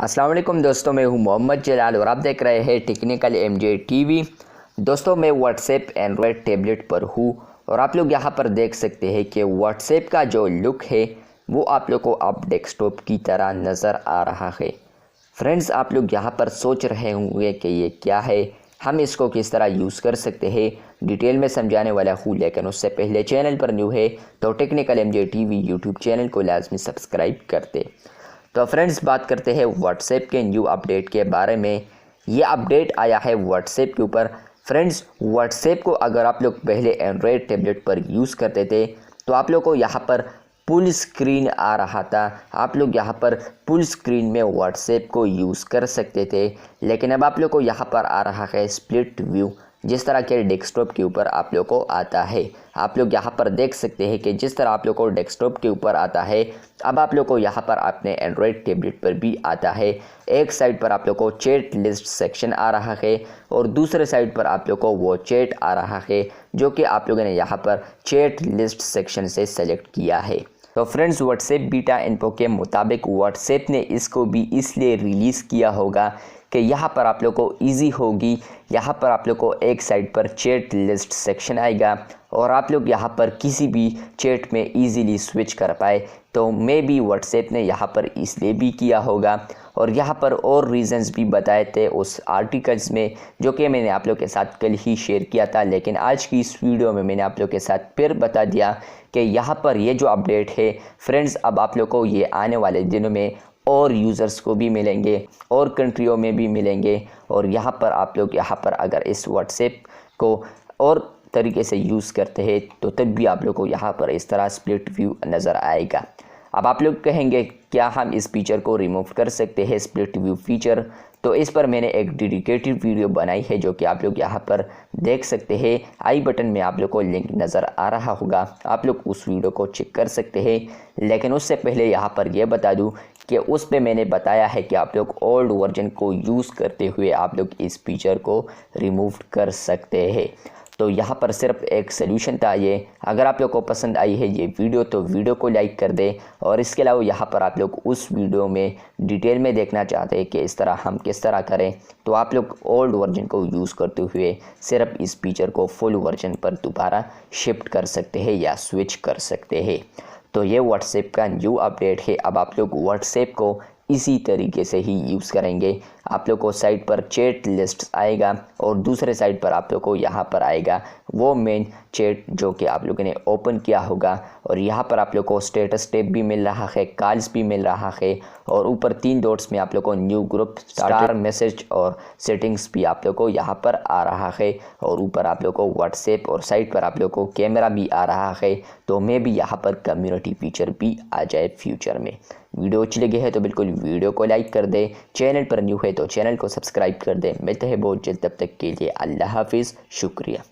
अस्सलाम वालेकुम दोस्तों, मैं हूं मोहम्मद जलाल और आप देख रहे हैं टेक्निकल एमजे टीवी। दोस्तों, मैं व्हाट्सएप एंड्रॉयड टैबलेट पर हूं और आप लोग यहां पर देख सकते हैं कि व्हाट्सएप का जो लुक है वो आप लोग को अब डेस्कटॉप की तरह नज़र आ रहा है। फ्रेंड्स, आप लोग यहां पर सोच रहे होंगे कि ये क्या है, हम इसको किस तरह यूज़ कर सकते हैं, डिटेल में समझाने वाला हूँ। लेकिन उससे पहले चैनल पर न्यू है तो technical MJ TV YouTube channel को लाजमी सब्सक्राइब कर दे। तो फ्रेंड्स, बात करते हैं व्हाट्सएप के न्यू अपडेट के बारे में। ये अपडेट आया है व्हाट्सएप के ऊपर। फ्रेंड्स, व्हाट्सएप को अगर आप लोग पहले एंड्रॉयड टैबलेट पर यूज़ करते थे तो आप लोग को यहाँ पर फुल स्क्रीन आ रहा था। आप लोग यहाँ पर फुल स्क्रीन में व्हाट्सएप को यूज़ कर सकते थे। लेकिन अब आप लोग को यहाँ पर आ रहा है स्प्लिट व्यू, जिस तरह के डेस्कटॉप के ऊपर आप लोग को आता है। आप लोग यहाँ पर देख सकते हैं कि जिस तरह आप लोग को डेस्कटॉप के ऊपर आता है, अब आप लोग को यहाँ पर अपने एंड्रॉयड टैबलेट पर भी आता है। एक साइड पर आप लोग को चैट लिस्ट सेक्शन आ रहा है और दूसरे साइड पर आप लोग को वो चैट आ रहा है जो कि आप लोगों ने यहाँ पर चैट लिस्ट सेक्शन से सेलेक्ट किया है। तो फ्रेंड्स, व्हाट्सएप बीटा इन्फो के मुताबिक व्हाट्सएप ने इसको भी इसलिए रिलीज़ किया होगा कि यहाँ पर आप लोग को ईजी होगी। यहाँ पर आप लोग को एक साइड पर चैट लिस्ट सेक्शन आएगा और आप लोग यहाँ पर किसी भी चैट में इजीली स्विच कर पाए। तो मे बी व्हाट्सएप ने यहाँ पर इसलिए भी किया होगा। और यहाँ पर और रीज़न्स भी बताए थे उस आर्टिकल्स में, जो कि मैंने आप लोग के साथ कल ही शेयर किया था। लेकिन आज की इस वीडियो में मैंने आप लोग के साथ फिर बता दिया कि यहाँ पर ये जो अपडेट है फ्रेंड्स, अब आप लोग को ये आने वाले दिनों में और यूज़र्स को भी मिलेंगे और कंट्रियों में भी मिलेंगे। और यहाँ पर आप लोग यहाँ पर अगर इस व्हाट्सएप को और तरीके से यूज़ करते हैं तो तब भी आप लोग को यहाँ पर इस तरह स्प्लिट व्यू नज़र आएगा। अब आप लोग कहेंगे क्या हम इस फीचर को रिमूव कर सकते हैं, स्प्लिट व्यू फीचर? तो इस पर मैंने एक डेडिकेटेड वीडियो बनाई है जो कि आप लोग यहाँ पर देख सकते हैं। आई बटन में आप लोग को लिंक नज़र आ रहा होगा, आप लोग उस वीडियो को चेक कर सकते हैं। लेकिन उससे पहले यहाँ पर यह बता दूँ कि उस पे मैंने बताया है कि आप लोग ओल्ड वर्जन को यूज़ करते हुए आप लोग इस फीचर को रिमूव कर सकते हैं। तो यहाँ पर सिर्फ एक सलूशन था ये। अगर आप लोग को पसंद आई है ये वीडियो तो वीडियो को लाइक कर दें। और इसके अलावा यहाँ पर आप लोग उस वीडियो में डिटेल में देखना चाहते हैं कि इस तरह हम किस तरह करें, तो आप लोग ओल्ड वर्जन को यूज़ करते हुए सिर्फ इस फीचर को फुल वर्जन पर दोबारा शिफ्ट कर सकते हैं या स्विच कर सकते हैं। तो ये व्हाट्सएप का न्यू अपडेट है। अब आप लोग व्हाट्सएप को इसी तरीके से ही यूज़ करेंगे। आप लोग को साइड पर चैट लिस्ट आएगा और दूसरे साइड पर आप लोग को यहाँ पर आएगा वो मेन चैट जो कि आप लोगों ने ओपन किया होगा। और यहाँ पर आप लोग को स्टेटस टैब भी मिल रहा है, कॉल्स भी मिल रहा है और ऊपर 3 डॉट्स में आप लोग को न्यू ग्रुप, स्टार मैसेज और सेटिंग्स भी आप लोग को यहाँ पर आ रहा है। और ऊपर आप लोग को व्हाट्सएप और साइड पर आप लोग को कैमरा भी आ रहा है। तो मैं भी यहाँ पर कम्युनिटी फीचर भी आ जाए फ्यूचर में। वीडियो अच्छी लगी है तो बिल्कुल वीडियो को लाइक कर दे। चैनल पर न्यू है तो चैनल को सब्सक्राइब कर दे। मिलते हैं बहुत जल्द, तब तक के लिए अल्लाह हाफिज़, शुक्रिया।